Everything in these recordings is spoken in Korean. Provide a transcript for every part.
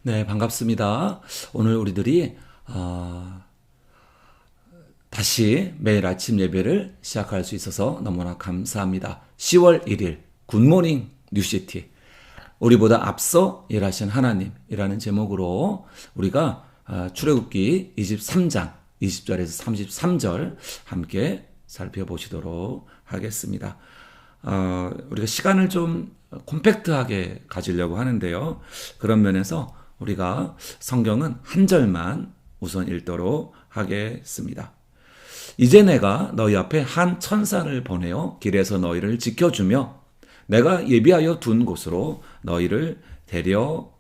네, 반갑습니다. 오늘 우리들이 다시 매일 아침 예배를 시작할 수 있어서 너무나 감사합니다. 10월 1일 굿모닝 뉴시티, 우리보다 앞서 일하신 하나님이라는 제목으로 우리가 출애굽기 23장 20절에서 33절 함께 살펴보시도록 하겠습니다. 우리가 시간을 좀 콤팩트하게 가지려고 하는데요. 그런 면에서 우리가 성경은 한 절만 우선 읽도록 하겠습니다. 이제 내가 너희 앞에 한 천사를 보내어 길에서 너희를 지켜주며 내가 예비하여 둔 곳으로 너희를 데려가겠다.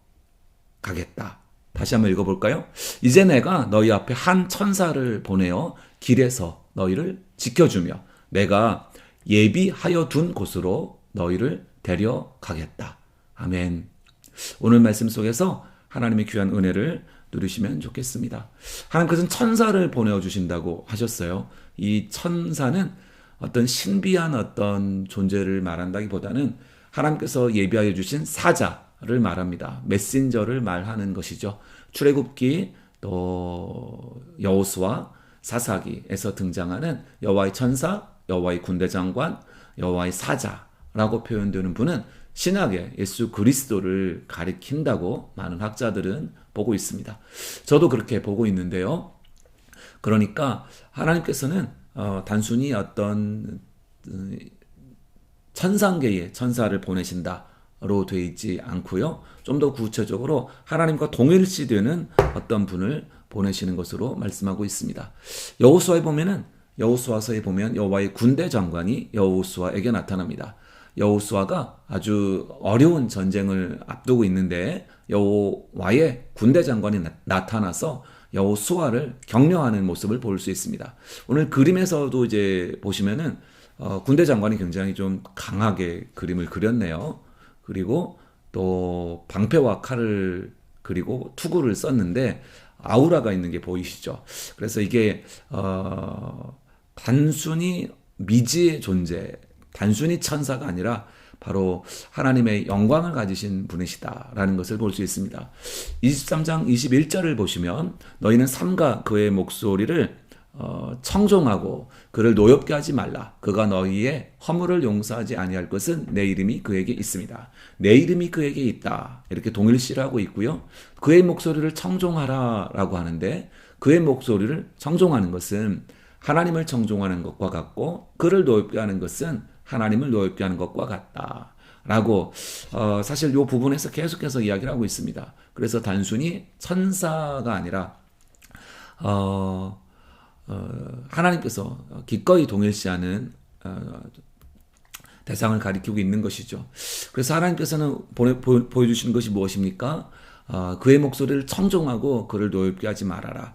다시 한번 읽어볼까요? 이제 내가 너희 앞에 한 천사를 보내어 길에서 너희를 지켜주며 내가 예비하여 둔 곳으로 너희를 데려가겠다. 아멘. 오늘 말씀 속에서 하나님의 귀한 은혜를 누리시면 좋겠습니다. 하나님께서는 천사를 보내주신다고 하셨어요. 이 천사는 어떤 신비한 어떤 존재를 말한다기보다는 하나님께서 예비하여 주신 사자를 말합니다. 메신저를 말하는 것이죠. 출애굽기 또 여호수아 사사기에서 등장하는 여호와의 천사, 여호와의 군대 장관, 여호와의 사자라고 표현되는 분은 신약의 예수 그리스도를 가리킨다고 많은 학자들은 보고 있습니다. 저도 그렇게 보고 있는데요. 그러니까 하나님께서는 단순히 어떤 천상계의 천사를 보내신다로 되어 있지 않고요. 좀 더 구체적으로 하나님과 동일시되는 어떤 분을 보내시는 것으로 말씀하고 있습니다. 여호수아서에 보면 여호와의 군대 장관이 여호수아에게 나타납니다. 여호수아가 아주 어려운 전쟁을 앞두고 있는데 여호와의 군대 장관이 나타나서 여호수아를 격려하는 모습을 볼 수 있습니다. 오늘 그림에서도 이제 보시면은 군대 장관이 굉장히 좀 강하게 그림을 그렸네요. 그리고 또 방패와 칼을 그리고 투구를 썼는데 아우라가 있는 게 보이시죠? 그래서 이게 단순히 미지의 존재, 단순히 천사가 아니라 바로 하나님의 영광을 가지신 분이시다라는 것을 볼 수 있습니다. 23장 21절을 보시면 너희는 삼가 그의 목소리를 청종하고 그를 노엽게 하지 말라. 그가 너희의 허물을 용서하지 아니할 것은 내 이름이 그에게 있습니다. 내 이름이 그에게 있다. 이렇게 동일시를 하고 있고요. 그의 목소리를 청종하라라고 하는데 그의 목소리를 청종하는 것은 하나님을 청종하는 것과 같고 그를 노엽게 하는 것은 하나님을 노엽게 하는 것과 같다. 라고 사실 이 부분에서 계속해서 이야기를 하고 있습니다. 그래서 단순히 천사가 아니라 하나님께서 기꺼이 동일시하는 대상을 가리키고 있는 것이죠. 그래서 하나님께서는 보여주시는 것이 무엇입니까? 그의 목소리를 청종하고 그를 노엽게 하지 말아라.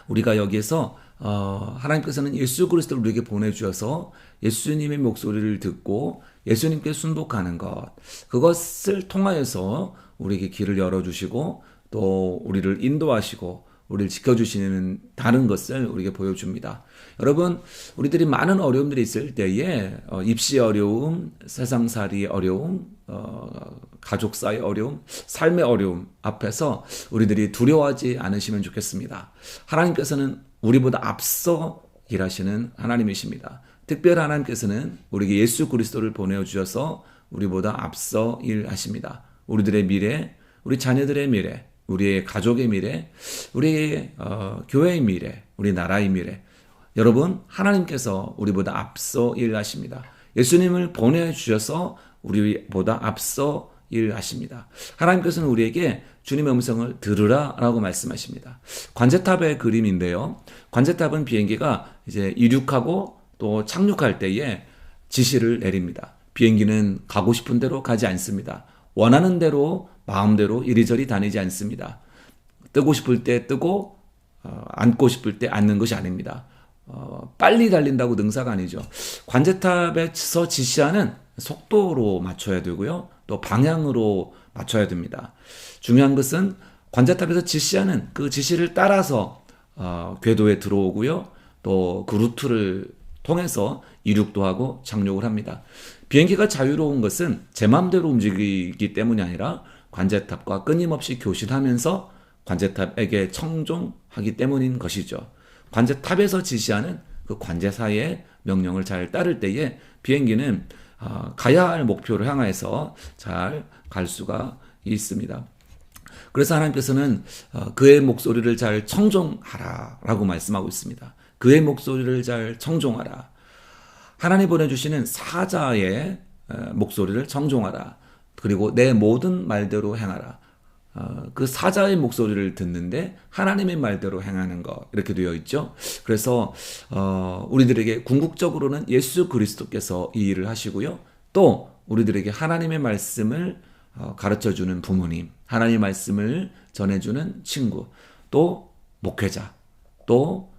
우리가 여기에서 하나님께서는 예수 그리스도를 우리에게 보내주셔서 예수님의 목소리를 듣고 예수님께 순복하는 것, 그것을 통하여서 우리에게 길을 열어주시고 또 우리를 인도하시고 우리를 지켜주시는 다른 것을 우리에게 보여줍니다. 여러분, 우리들이 많은 어려움들이 있을 때에 입시 어려움, 세상살이 어려움, 가족 사이 어려움, 삶의 어려움 앞에서 우리들이 두려워하지 않으시면 좋겠습니다. 하나님께서는 우리보다 앞서 일하시는 하나님이십니다. 특별히 하나님께서는 우리에게 예수 그리스도를 보내주셔서 우리보다 앞서 일하십니다. 우리들의 미래, 우리 자녀들의 미래, 우리의 가족의 미래, 우리의 교회의 미래, 우리 나라의 미래. 여러분, 하나님께서 우리보다 앞서 일하십니다. 예수님을 보내주셔서 우리보다 앞서 일하십니다. 하나님께서는 우리에게 주님의 음성을 들으라 라고 말씀하십니다. 관제탑의 그림인데요. 관제탑은 비행기가 이제 이륙하고 또 착륙할 때에 지시를 내립니다. 비행기는 가고 싶은 대로 가지 않습니다. 원하는 대로 마음대로 이리저리 다니지 않습니다. 뜨고 싶을 때 뜨고 앉고 싶을 때 앉는 것이 아닙니다. 빨리 달린다고 능사가 아니죠. 관제탑에서 지시하는 속도로 맞춰야 되고요. 또 방향으로 맞춰야 됩니다. 중요한 것은 관제탑에서 지시하는 그 지시를 따라서 궤도에 들어오고요. 또 그 루트를 통해서 이륙도 하고 착륙을 합니다. 비행기가 자유로운 것은 제 마음대로 움직이기 때문이 아니라 관제탑과 끊임없이 교신하면서 관제탑에게 청종하기 때문인 것이죠. 관제탑에서 지시하는 그 관제사의 명령을 잘 따를 때에 비행기는 가야 할 목표를 향해서 잘 갈 수가 있습니다. 그래서 하나님께서는 그의 목소리를 잘 청종하라 라고 말씀하고 있습니다. 그의 목소리를 잘 청종하라. 하나님 보내주시는 사자의 목소리를 청종하라. 그리고 내 모든 말대로 행하라. 그 사자의 목소리를 듣는데 하나님의 말대로 행하는 것, 이렇게 되어 있죠. 그래서 우리들에게 궁극적으로는 예수 그리스도께서 이 일을 하시고요. 또 우리들에게 하나님의 말씀을 가르쳐주는 부모님, 하나님의 말씀을 전해주는 친구, 또 목회자, 또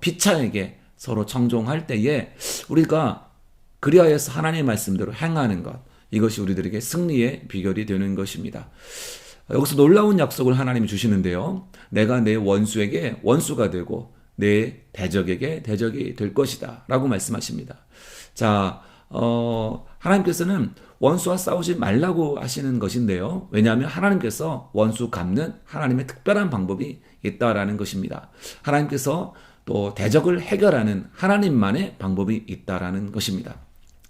피차에게 서로 청종할 때에 우리가 그리하여서 하나님의 말씀대로 행하는 것, 이것이 우리들에게 승리의 비결이 되는 것입니다. 여기서 놀라운 약속을 하나님이 주시는데요. 내가 내 원수에게 원수가 되고 내 대적에게 대적이 될 것이다 라고 말씀하십니다. 자, 하나님께서는 원수와 싸우지 말라고 하시는 것인데요. 왜냐하면 하나님께서 원수 갚는 하나님의 특별한 방법이 있다라는 것입니다. 하나님께서 또 대적을 해결하는 하나님만의 방법이 있다라는 것입니다.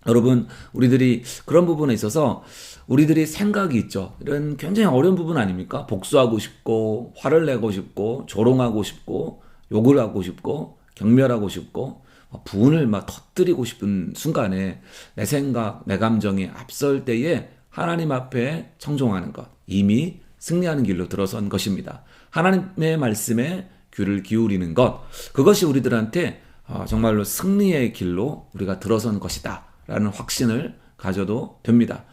여러분, 우리들이 그런 부분에 있어서 우리들이 생각이 있죠. 이런 굉장히 어려운 부분 아닙니까? 복수하고 싶고, 화를 내고 싶고, 조롱하고 싶고, 욕을 하고 싶고, 경멸하고 싶고, 분을 막 터뜨리고 싶은 순간에 내 생각, 내 감정이 앞설 때에 하나님 앞에 청종하는 것, 이미 승리하는 길로 들어선 것입니다. 하나님의 말씀에 귀를 기울이는 것, 그것이 우리들한테 정말로 승리의 길로 우리가 들어선 것이다 라는 확신을 가져도 됩니다.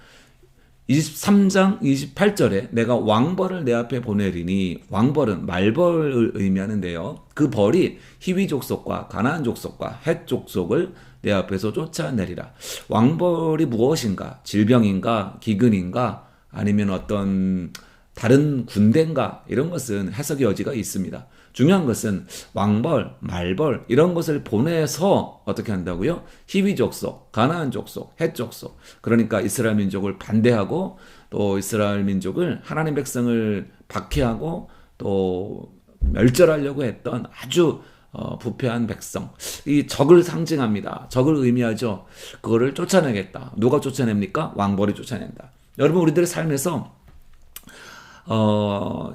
23장 28절에 내가 왕벌을 내 앞에 보내리니, 왕벌은 말벌을 의미하는데요. 그 벌이 히위 족속과 가나안 족속과 헷 족속을 내 앞에서 쫓아내리라. 왕벌이 무엇인가? 질병인가? 기근인가? 아니면 어떤 다른 군대인가? 이런 것은 해석의 여지가 있습니다. 중요한 것은 왕벌, 말벌 이런 것을 보내서 어떻게 한다고요? 히위 족속, 가나안 족속, 헷 족속, 그러니까 이스라엘 민족을 반대하고 또 이스라엘 민족을, 하나님 백성을 박해하고 또 멸절하려고 했던 아주 부패한 백성, 이 적을 상징합니다. 적을 의미하죠. 그거를 쫓아내겠다. 누가 쫓아냅니까? 왕벌이 쫓아낸다. 여러분, 우리들의 삶에서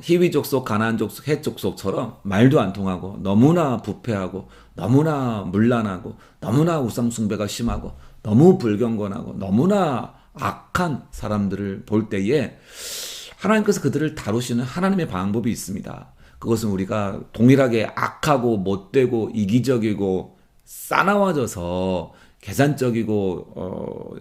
히위 족속, 가나안 족속, 헷 족속처럼 말도 안 통하고 너무나 부패하고 너무나 문란하고 너무나 우상 숭배가 심하고 너무 불경건하고 너무나 악한 사람들을 볼 때에 하나님께서 그들을 다루시는 하나님의 방법이 있습니다. 그것은 우리가 동일하게 악하고 못되고 이기적이고 싸나워져서 계산적이고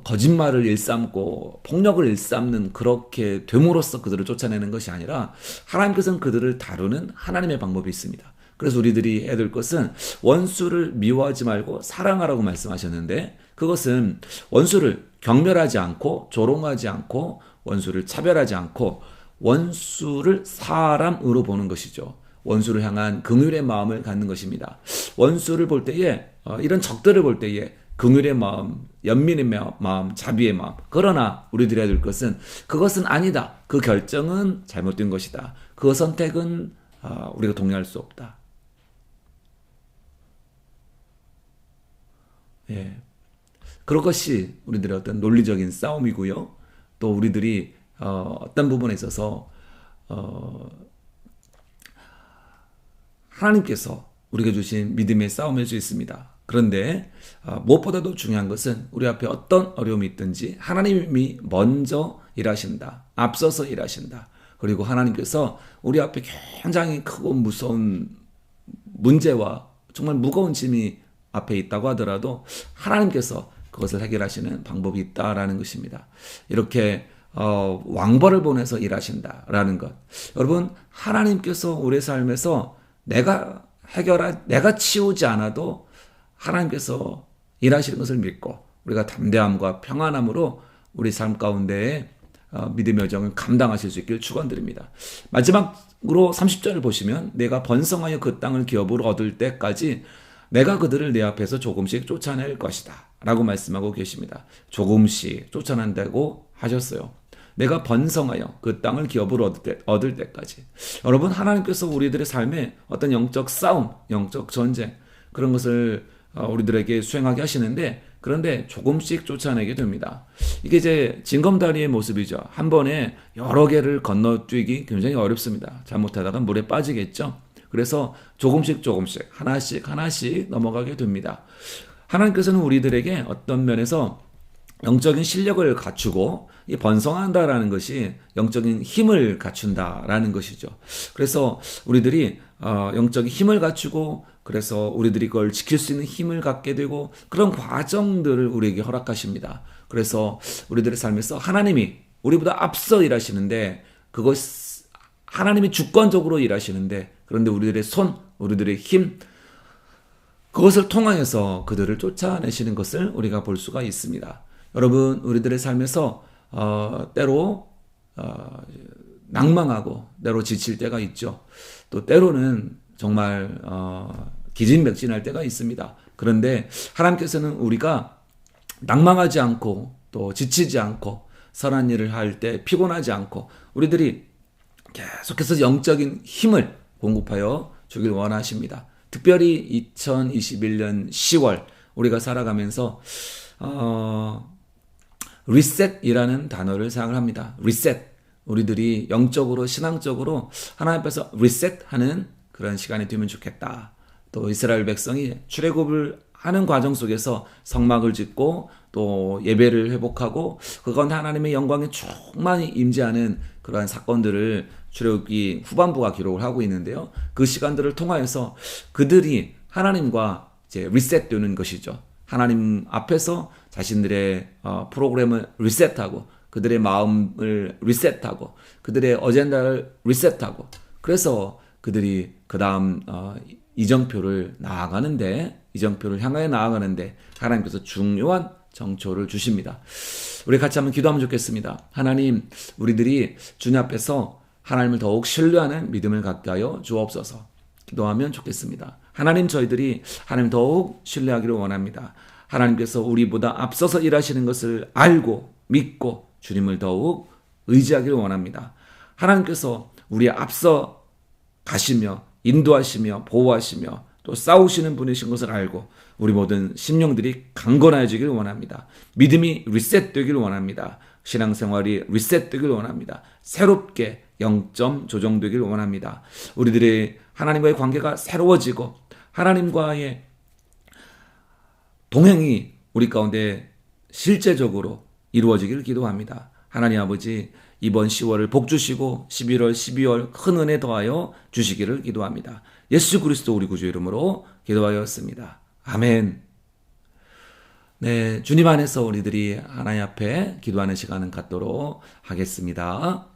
거짓말을 일삼고 폭력을 일삼는 그렇게 됨으로써 그들을 쫓아내는 것이 아니라 하나님께서는 그들을 다루는 하나님의 방법이 있습니다. 그래서 우리들이 해야 될 것은 원수를 미워하지 말고 사랑하라고 말씀하셨는데, 그것은 원수를 경멸하지 않고 조롱하지 않고 원수를 차별하지 않고 원수를 사람으로 보는 것이죠. 원수를 향한 긍휼의 마음을 갖는 것입니다. 원수를 볼 때에, 이런 적들을 볼 때에 긍휼의 마음, 연민의 마음, 자비의 마음. 그러나 우리들이 해야 될 것은 그것은 아니다. 그 결정은 잘못된 것이다. 그 선택은 우리가 동의할 수 없다. 예. 그런 것이 우리들의 어떤 논리적인 싸움이고요. 또 우리들이 어떤 부분에 있어서 하나님께서 우리가 주신 믿음의 싸움일 수 있습니다. 그런데 무엇보다도 중요한 것은 우리 앞에 어떤 어려움이 있든지 하나님이 먼저 일하신다. 앞서서 일하신다. 그리고 하나님께서 우리 앞에 굉장히 크고 무서운 문제와 정말 무거운 짐이 앞에 있다고 하더라도 하나님께서 그것을 해결하시는 방법이 있다라는 것입니다. 이렇게 왕벌을 보내서 일하신다라는 것. 여러분, 하나님께서 우리 삶에서 내가 치우지 않아도 하나님께서 일하시는 것을 믿고 우리가 담대함과 평안함으로 우리 삶 가운데에 믿음의 여정을 감당하실 수 있기를 축원드립니다. 마지막으로 30절을 보시면 내가 번성하여 그 땅을 기업으로 얻을 때까지 내가 그들을 내 앞에서 조금씩 쫓아낼 것이다 라고 말씀하고 계십니다. 조금씩 쫓아낸다고 하셨어요. 내가 번성하여 그 땅을 기업으로 얻을 때까지. 여러분, 하나님께서 우리들의 삶에 어떤 영적 싸움, 영적 전쟁, 그런 것을 우리들에게 수행하게 하시는데, 그런데 조금씩 쫓아내게 됩니다. 이게 이제 징검다리의 모습이죠. 한 번에 여러 개를 건너뛰기 굉장히 어렵습니다. 잘못하다가 물에 빠지겠죠. 그래서 조금씩 하나씩 넘어가게 됩니다. 하나님께서는 우리들에게 어떤 면에서 영적인 실력을 갖추고 이 번성한다라는 것이 영적인 힘을 갖춘다라는 것이죠. 그래서 우리들이 영적인 힘을 갖추고, 그래서 우리들이 그걸 지킬 수 있는 힘을 갖게 되고, 그런 과정들을 우리에게 허락하십니다. 그래서 우리들의 삶에서 하나님이 우리보다 앞서 일하시는데, 그것 하나님이 주권적으로 일하시는데, 그런데 우리들의 우리들의 힘, 그것을 통하여서 그들을 쫓아내시는 것을 우리가 볼 수가 있습니다. 여러분, 우리들의 삶에서 때로 낭망하고 때로 지칠 때가 있죠. 또 때로는 정말 기진맥진할 때가 있습니다. 그런데 하나님께서는 우리가 낭망하지 않고 또 지치지 않고 선한 일을 할 때 피곤하지 않고 우리들이 계속해서 영적인 힘을 공급하여 주길 원하십니다. 특별히 2021년 10월 우리가 살아가면서 리셋이라는 단어를 사용을 합니다. 리셋. 우리들이 영적으로 신앙적으로 하나님 앞에서 리셋하는 그런 시간이 되면 좋겠다. 또 이스라엘 백성이 출애굽을 하는 과정 속에서 성막을 짓고 또 예배를 회복하고 그건 하나님의 영광이 충만히 임재하는 그러한 사건들을 출애굽기 후반부가 기록을 하고 있는데요. 그 시간들을 통하여서 그들이 하나님과 이제 리셋되는 것이죠. 하나님 앞에서 자신들의 프로그램을 리셋하고 그들의 마음을 리셋하고 그들의 어젠다를 리셋하고 그래서 그들이 그 다음 이정표를 향하여 나아가는데 하나님께서 중요한 정초를 주십니다. 우리 같이 한번 기도하면 좋겠습니다. 하나님, 우리들이 주님 앞에서 하나님을 더욱 신뢰하는 믿음을 갖게 하여 주옵소서. 기도하면 좋겠습니다. 하나님, 저희들이 하나님 더욱 신뢰하기를 원합니다. 하나님께서 우리보다 앞서서 일하시는 것을 알고 믿고 주님을 더욱 의지하기를 원합니다. 하나님께서 우리 앞서 가시며 인도하시며 보호하시며 또 싸우시는 분이신 것을 알고 우리 모든 심령들이 강건해지기를 원합니다. 믿음이 리셋되기를 원합니다. 신앙생활이 리셋되기를 원합니다. 새롭게 0점 조정되기를 원합니다. 우리들의 하나님과의 관계가 새로워지고 하나님과의 동행이 우리 가운데 실제적으로 이루어지기를 기도합니다. 하나님 아버지, 이번 10월을 복 주시고 11월, 12월 큰 은혜 더하여 주시기를 기도합니다. 예수 그리스도 우리 구주 이름으로 기도하였습니다. 아멘. 네, 주님 안에서 우리들이 하나님 앞에 기도하는 시간을 갖도록 하겠습니다.